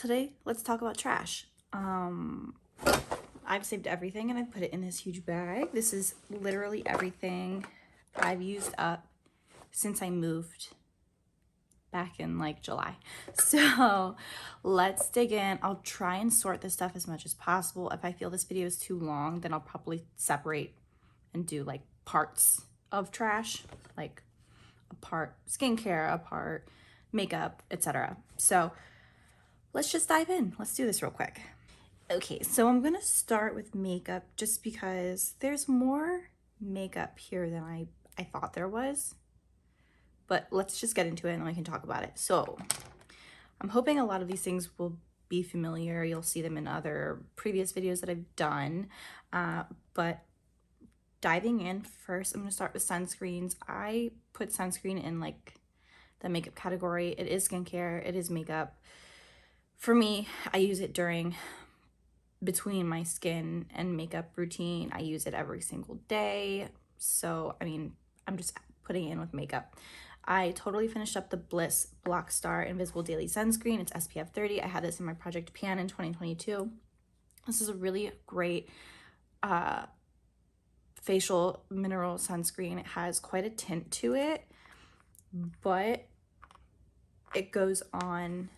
today let's talk about trash. I've saved everything and I put it in this huge bag. This is literally everything I've used up since I moved back in like July. So let's dig in. I'll try and sort this stuff as much as possible. If I feel this video is too long, then I'll probably separate and do like parts of trash, like a part skincare, a part makeup, etc. So let's just dive in. Let's do this real quick. Okay, so I'm gonna start with makeup just because there's more makeup here than I thought there was. But let's just get into it and then we can talk about it. So I'm hoping a lot of these things will be familiar. You'll see them in other previous videos that I've done. But diving in first, I'm gonna start with sunscreens. I put sunscreen in like the makeup category. It is skincare, it is makeup. For me, I use it between my skin and makeup routine. I use it every single day. So, I mean, I'm just putting it in with makeup. I totally finished up the Bliss Block Star Invisible Daily Sunscreen. It's SPF 30. I had this in my Project Pan in 2022. This is a really great facial mineral sunscreen. It has quite a tint to it, but it goes on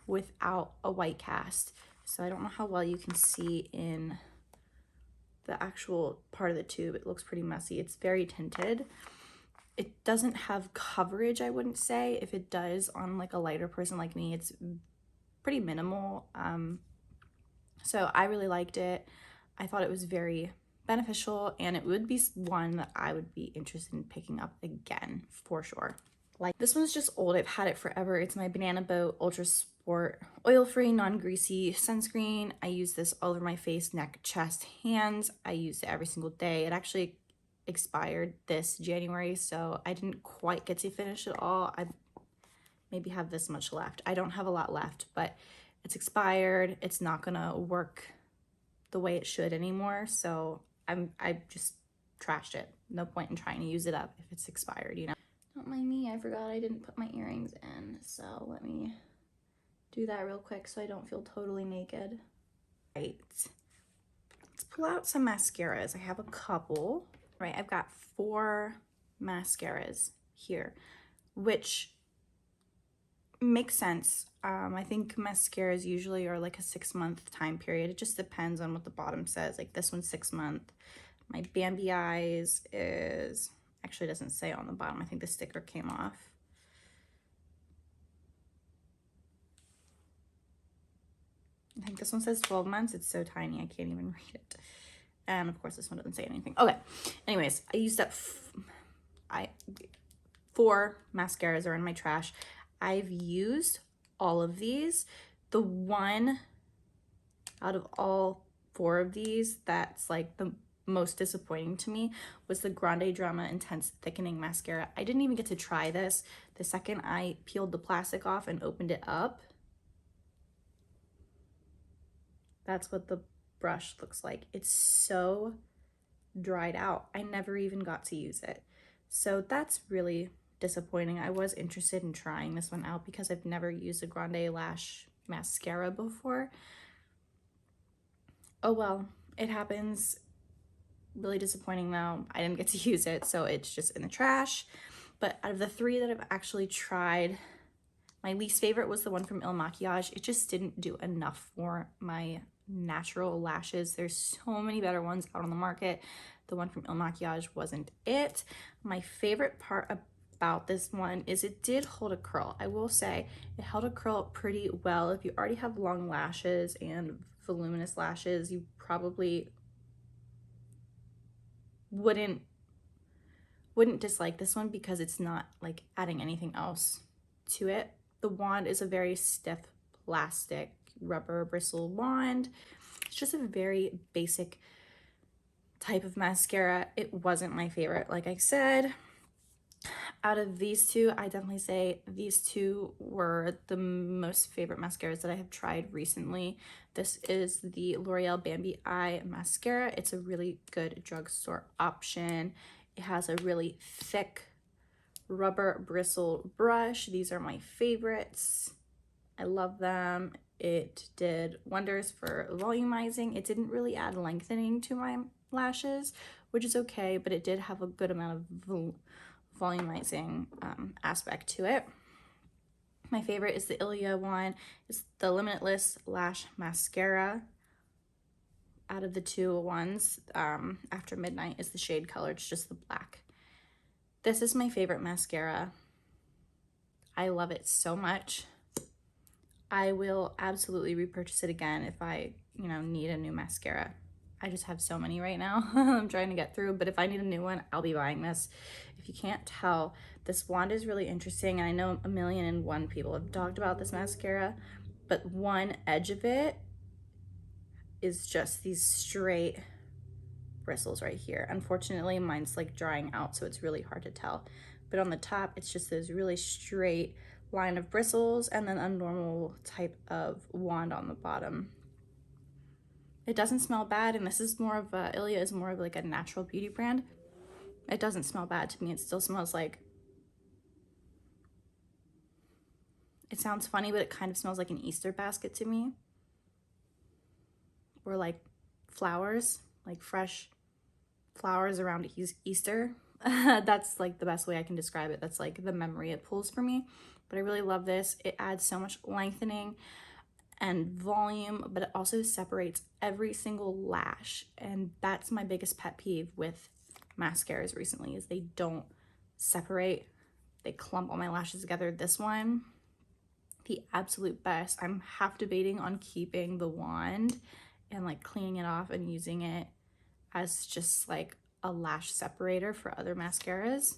without a white cast. So I don't know how well you can see in the actual part of the tube. It looks pretty messy. It's very tinted. It doesn't have coverage, I wouldn't say. If it does on like a lighter person like me, it's pretty minimal. So I really liked it. I thought it was very beneficial and it would be one that I would be interested in picking up again for sure. Like this one's just old. I've had it forever. It's my Banana Boat Ultra Sport oil-free, non-greasy sunscreen. I use this all over my face, neck, chest, hands. I use it every single day. It actually expired this January, so I didn't quite get to finish it all. I maybe have this much left. I don't have a lot left, but it's expired. It's not gonna work the way it should anymore, so I just trashed it. No point in trying to use it up if it's expired, you know. Don't mind me, I forgot I didn't put my earrings in, so let me do that real quick so I don't feel totally naked. Right, let's pull out some mascaras. I have a couple. Right, I've got 4 mascaras here, which makes sense. I think mascaras usually are like a 6-month time period. It just depends on what the bottom says. Like this one's 6 month. My Bambi Eyes is, actually doesn't say on the bottom. I think the sticker came off. I think this one says 12 months. It's so tiny, I can't even read it. And of course this one doesn't say anything. Okay, anyways, I used up 4 mascaras are in my trash. I've used all of these. The one out of all 4 of these that's like the most disappointing to me was the Grande Drama Intense Thickening Mascara. I didn't even get to try this. The second I peeled the plastic off and opened it up, that's what the brush looks like. It's so dried out. I never even got to use it. So that's really disappointing. I was interested in trying this one out because I've never used a Grande Lash mascara before. Oh well, it happens. Really disappointing though. I didn't get to use it, so it's just in the trash. But out of the 3 that I've actually tried, my least favorite was the one from Il Makiage. It just didn't do enough for my natural lashes. There's so many better ones out on the market. The one from Il Makiage wasn't it. My favorite part about this one is it did hold a curl. I will say it held a curl pretty well. If you already have long lashes and voluminous lashes, you probably wouldn't dislike this one because it's not like adding anything else to it. The wand is a very stiff plastic rubber bristle wand. It's just a very basic type of mascara. It wasn't my favorite, like I said. Out of these 2, I definitely say these 2 were the most favorite mascaras that I have tried recently. This is the L'Oreal Bambi Eye Mascara. It's a really good drugstore option. It has a really thick rubber bristle brush. These are my favorites. I love them. It did wonders for volumizing. It didn't really add lengthening to my lashes, which is okay, but it did have a good amount of volumizing aspect to it. My favorite is the Ilia one. It's the Limitless Lash Mascara. Out of the two ones, After Midnight is the shade color. It's just the black. This is my favorite mascara. I love it so much. I will absolutely repurchase it again if I, need a new mascara. I just have so many right now. I'm trying to get through, but if I need a new one, I'll be buying this. If you can't tell, this wand is really interesting. And I know 1,000,001 people have talked about this mascara, but one edge of it is just these straight bristles right here. Unfortunately, mine's like drying out, so it's really hard to tell. But on the top, it's just this really straight line of bristles and then a normal type of wand on the bottom. It doesn't smell bad, and this is more of a, Ilia is more of like a natural beauty brand. It doesn't smell bad to me. It still smells like, it sounds funny, but it kind of smells like an Easter basket to me. Or like flowers, like fresh flowers around Easter. That's like the best way I can describe it. That's like the memory it pulls for me. But I really love this. It adds so much lengthening and volume, but it also separates every single lash. And that's my biggest pet peeve with mascaras recently, is they don't separate. They clump all my lashes together. This one, the absolute best. I'm half debating on keeping the wand and like cleaning it off and using it as just like a lash separator for other mascaras.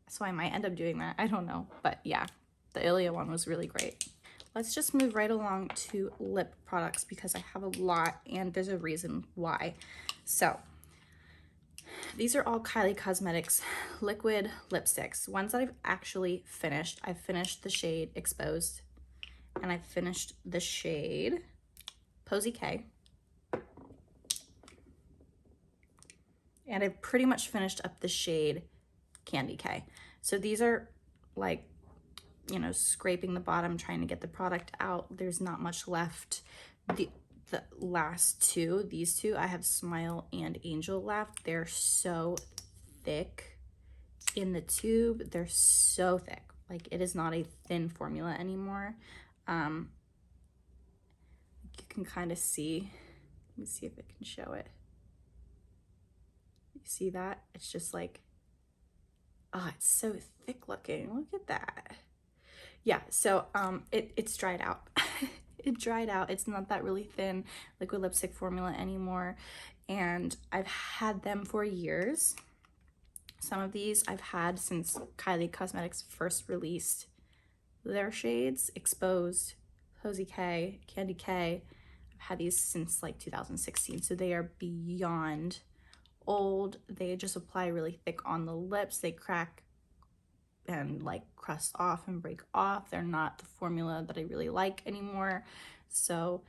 So I might end up doing that. I don't know. But yeah, the Ilia one was really great. Let's just move right along to lip products because I have a lot and there's a reason why. So these are all Kylie Cosmetics liquid lipsticks, ones that I've actually finished. I've finished the shade Exposed and I've finished the shade Posy K. And I've pretty much finished up the shade Candy K. So these are like, scraping the bottom, trying to get the product out. There's not much left. The last two, these two, I have Smile and Angel left. They're so thick in the tube. They're so thick. Like, it is not a thin formula anymore. You can kind of see. Let me see if I can show it. You see that? It's just like, oh, it's so thick looking. Look at that. Yeah, so it's dried out. It dried out. It's not that really thin liquid lipstick formula anymore. And I've had them for years. Some of these I've had since Kylie Cosmetics first released their shades, Exposed, Posy K, Candy K. I've had these since like 2016, so they are beyond old. They just apply really thick on the lips. They crack and like crust off and break off. They're not the formula that I really like anymore. So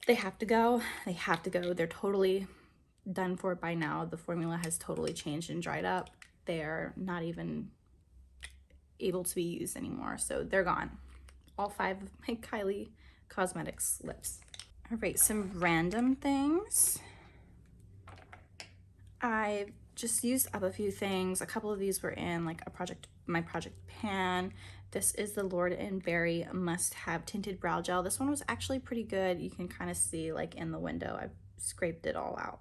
they have to go. They have to go. They're totally done for by now. The formula has totally changed and dried up. They're not even able to be used anymore. So they're gone. All 5 of my Kylie Cosmetics lips. All right, some random things. I just used up a few things. A couple of these were in like my project pan. This is the Lord & Berry Must Have Tinted Brow Gel. This one was actually pretty good. You can kind of see like in the window, I've scraped it all out.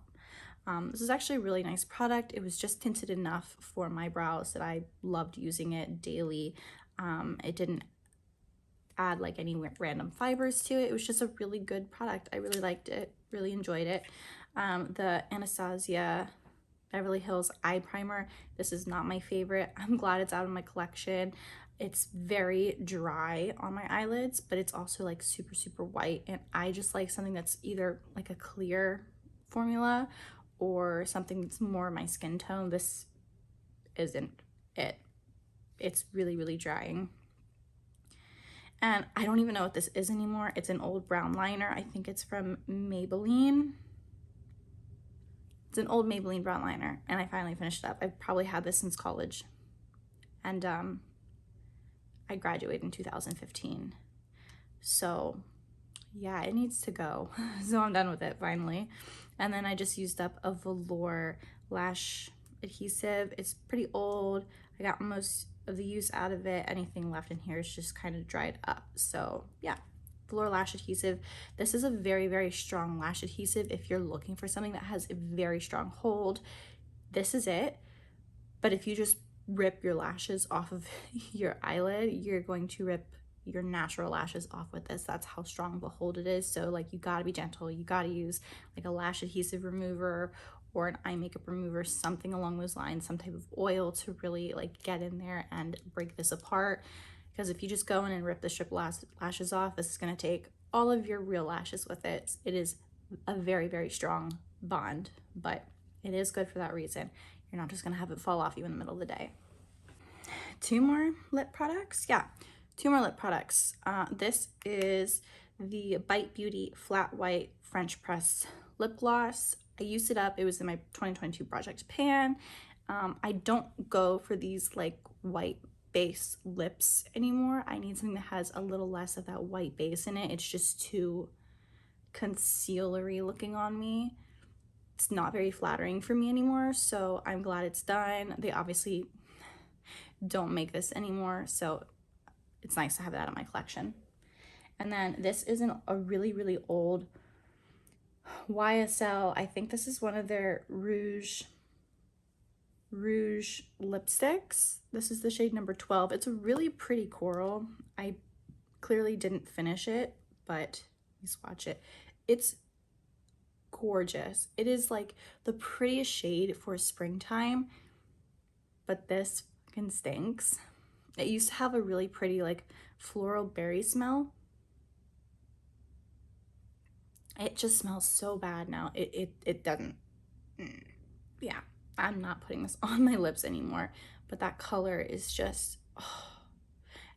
This is actually a really nice product. It was just tinted enough for my brows that I loved using it daily. It didn't add like any random fibers to it. It was just a really good product. I really liked it, really enjoyed it. The Anastasia Beverly Hills Eye Primer. This is not my favorite. I'm glad it's out of my collection. It's very dry on my eyelids, but it's also like super, super white. And I just like something that's either like a clear formula or something that's more my skin tone. This isn't it. It's really, really drying. And I don't even know what this is anymore. It's an old brown liner. I think it's from Maybelline. It's an old Maybelline brown liner, and I finally finished it up. I've probably had this since college. And I graduated in 2015. So yeah, it needs to go. So I'm done with it finally. And then I just used up a velour lash adhesive. It's pretty old. I got most of the use out of it. Anything left in here is just kind of dried up. So yeah, velour lash adhesive. This is a very, very strong lash adhesive. If you're looking for something that has a very strong hold, this is it. But if you just rip your lashes off of your eyelid, you're going to rip your natural lashes off with this. That's how strong of a hold it is. So like, you gotta be gentle. You gotta use like a lash adhesive remover or an eye makeup remover, something along those lines, some type of oil to really like get in there and break this apart. Because if you just go in and rip the strip lashes off, this is gonna take all of your real lashes with it. It is a very, very strong bond, but it is good for that reason. You're not just gonna have it fall off you in the middle of the day. Two more lip products. Yeah, two more lip products. This is the Bite Beauty Flat White French Press Lip Gloss. I used it up. It was in my 2022 project pan. I don't go for these like white base lips anymore. I need something that has a little less of that white base in it. It's just too concealery looking on me. It's not very flattering for me anymore, so I'm glad it's done. They obviously don't make this anymore, so it's nice to have that in my collection. And then this is a really, really old YSL. I think this is one of their Rouge lipsticks. This is the shade number 12. It's a really pretty coral. I clearly didn't finish it, but you swatch it. It's gorgeous. It is like the prettiest shade for springtime, but this fucking stinks. It used to have a really pretty like floral berry smell. It just smells so bad now. It doesn't. Yeah, I'm not putting this on my lips anymore, but that color is just, oh.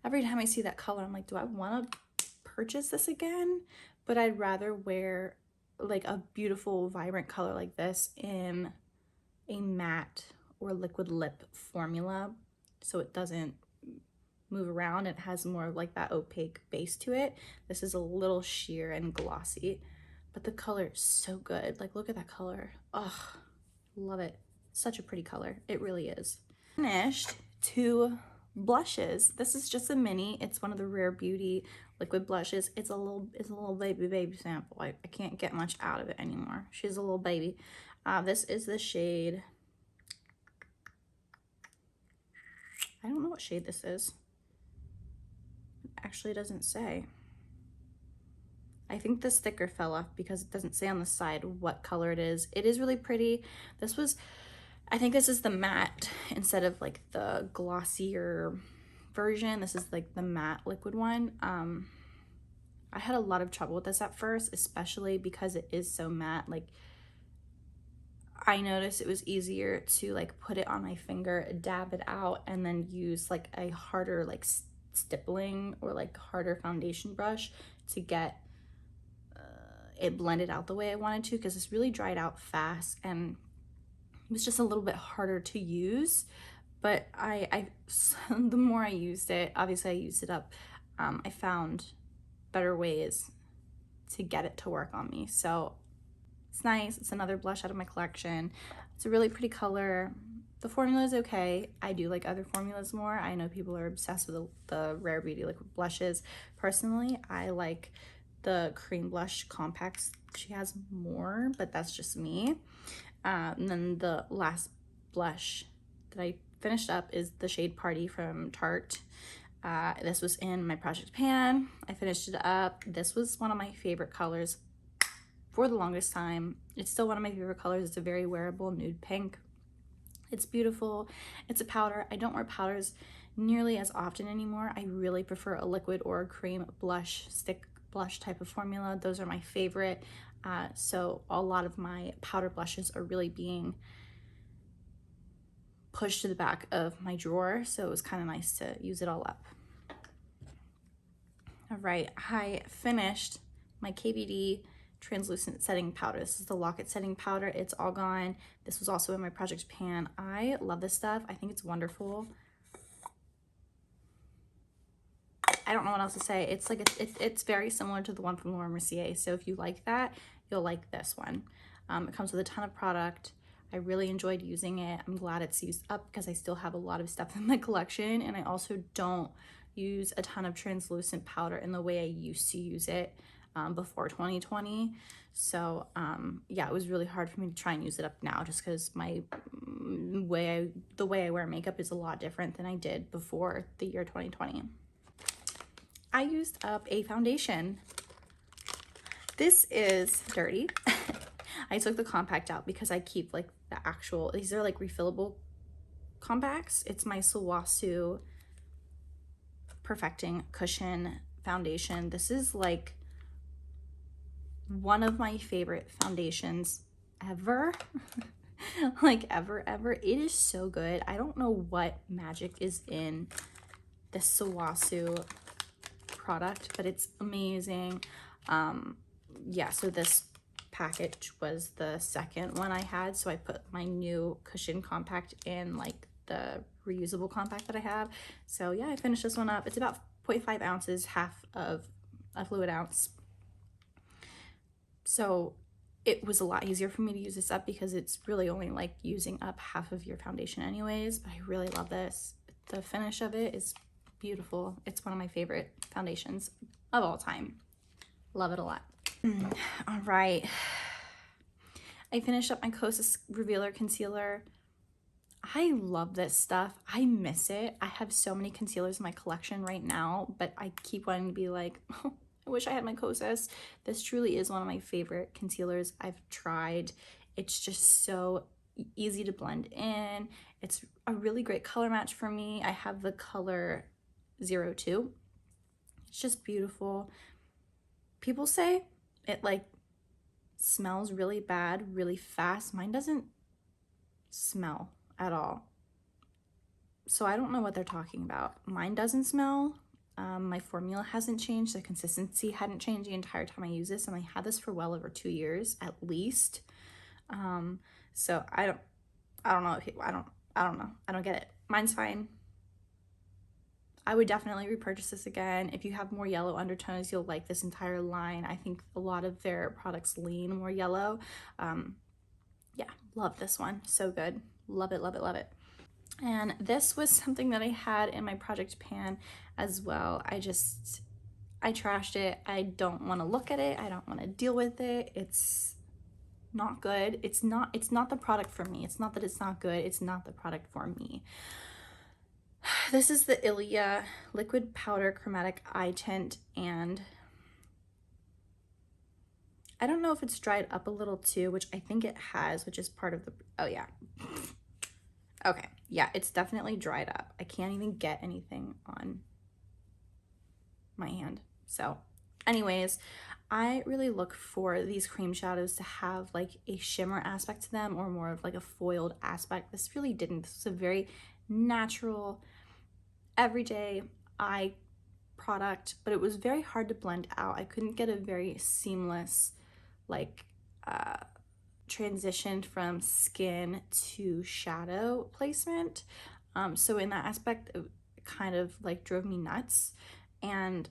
Every time I see that color, I'm like, do I want to purchase this again? But I'd rather wear like a beautiful, vibrant color like this in a matte or liquid lip formula, so it doesn't move around. It has more of like that opaque base to it. This is a little sheer and glossy, but the color is so good. Like, look at that color. Oh, love it. Such a pretty color. It really is. Finished two blushes. This is just a mini. It's one of the Rare Beauty liquid blushes. It's a little baby sample. I can't get much out of it anymore. She's a little baby. This is the shade, I don't know what shade this is. It actually doesn't say. I think the sticker fell off because it doesn't say on the side what color it is. It is really pretty. This was, I think this is the matte instead of like the glossier version. This is like the matte liquid one. I had a lot of trouble with this at first, especially because it is so matte. Like, I noticed it was easier to like put it on my finger, dab it out, and then use like a harder like stippling or like harder foundation brush to get it blended out the way I wanted to, because it's really dried out fast and it was just a little bit harder to use. But the more I used it, obviously I used it up, I found better ways to get it to work on me. So it's nice. It's another blush out of my collection. It's a really pretty color. The formula is okay. I do like other formulas more. I know people are obsessed with the Rare Beauty liquid blushes. Personally, I like the cream blush compacts she has more, but that's just me. And then the last blush that I finished up is the shade Party from Tarte. This was in my project pan. I finished it up. This was one of my favorite colors for the longest time. It's still one of my favorite colors. It's a very wearable nude pink. It's beautiful. It's a powder. I don't wear powders nearly as often anymore. I really prefer a liquid or a cream blush, stick blush type of formula. Those are my favorite. So a lot of my powder blushes are really being pushed to the back of my drawer. So it was kind of nice to use it all up. All right, I finished my KVD translucent setting powder. This is the Lock-It setting powder. It's all gone. This was also in my project pan. I love this stuff. I think it's wonderful. I don't know what else to say. It's like, it's very similar to the one from Laura Mercier. So if you like that, you'll like this one. It comes with a ton of product. I really enjoyed using it. I'm glad it's used up because I still have a lot of stuff in my collection, and I also don't use a ton of translucent powder in the way I used to use it before 2020. So yeah, it was really hard for me to try and use it up now just because the way I wear makeup is a lot different than I did before the year 2020. I used up a foundation. This is dirty. I took the compact out because I keep like the actual, these are like refillable compacts. It's my Sawasu Perfecting Cushion Foundation. This is like one of my favorite foundations ever. Like ever. It is so good. I don't know what magic is in this Sawasu product, but it's amazing. Yeah, so this package was the second one I had, so I put my new cushion compact in like the reusable compact that I have. So yeah, I finished this one up. It's about 0.5 ounces, half of a fluid ounce. So it was a lot easier for me to use this up because it's really only like using up half of your foundation anyways. But I really love this. The finish of it is beautiful. It's one of my favorite foundations of all time. Love it a lot. All right. I finished up my Kosas Revealer Concealer. I love this stuff. I miss it. I have so many concealers in my collection right now, but I keep wanting to be like, oh, I wish I had my Kosas. This truly is one of my favorite concealers I've tried. It's just so easy to blend in. It's a really great color match for me. I have the color 02. It's just beautiful. People say it like smells really bad really fast. Mine doesn't smell at all. So I don't know what they're talking about. Mine doesn't smell. My formula hasn't changed. The consistency hadn't changed the entire time I use this, and I had this for well over 2 years at least. So I don't know. I don't know. I don't get it. Mine's fine. I would definitely repurchase this again. If you have more yellow undertones, you'll like this entire line. I think a lot of their products lean more yellow. Yeah, love this one. So good. Love it, love it, love it. And this was something that I had in my project pan as well. I trashed it. I don't want to look at it. I don't want to deal with it. It's not good. It's not the product for me. It's not that it's not good. It's not the product for me. This is the Ilia Liquid Powder Chromatic Eye Tint, and I don't know if it's dried up a little too, which I think it has, which is part of the, oh yeah. Okay, yeah, it's definitely dried up. I can't even get anything on my hand. So anyways, I really look for these cream shadows to have like a shimmer aspect to them or more of like a foiled aspect. This really didn't. This was a very natural, everyday eye product, but it was very hard to blend out. I couldn't get a very seamless like transition from skin to shadow placement. So in that aspect, it kind of like drove me nuts. And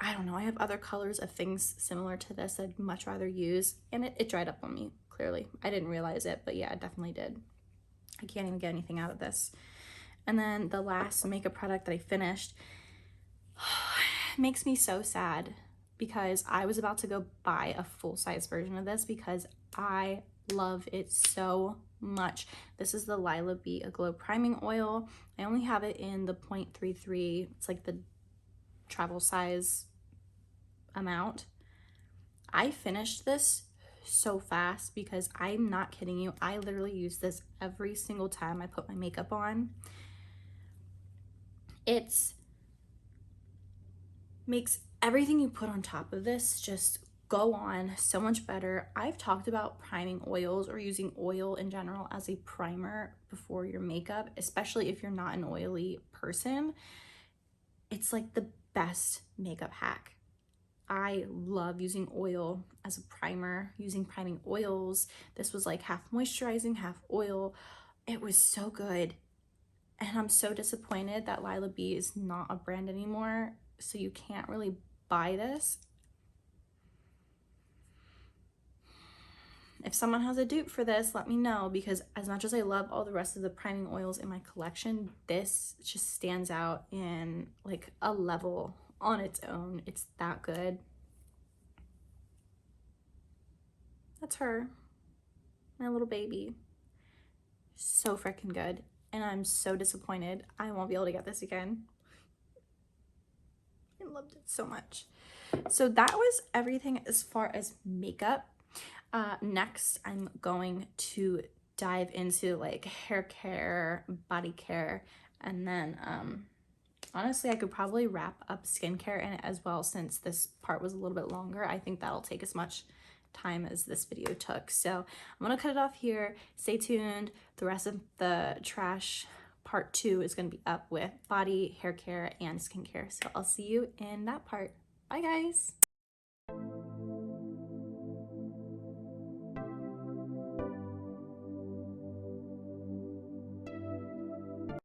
I don't know, I have other colors of things similar to this I'd much rather use, and it dried up on me, clearly. I didn't realize it, but yeah, it definitely did. I can't even get anything out of this. And then the last makeup product that I finished makes me so sad because I was about to go buy a full-size version of this because I love it so much. This is the Lila Bee Aglow Priming Oil. I only have it in the 0.33. It's like the travel size amount. I finished this so fast because I'm not kidding you. I literally use this every single time I put my makeup on. It's makes everything you put on top of this just go on so much better. I've talked about priming oils or using oil in general as a primer before your makeup, especially if you're not an oily person. It's like the best makeup hack. I love using oil as a primer, using priming oils. This was like half moisturizing, half oil. It was so good. And I'm so disappointed that Lila Bee is not a brand anymore. so you can't really buy this. If someone has a dupe for this, let me know, because as much as I love all the rest of the priming oils in my collection, this just stands out in like a level on its own. It's that good. That's her, my little baby. So freaking good. And I'm so disappointed I won't be able to get this again. I loved it so much. So that was everything as far as makeup. Next, I'm going to dive into like hair care, body care, and then honestly, I could probably wrap up skincare in it as well, since this part was a little bit longer. I think that'll take as much time as this video took. So I'm gonna cut it off here. Stay tuned. The rest of the trash part 2 is gonna be up with body, hair care, and skincare. So I'll see you in that part. Bye guys.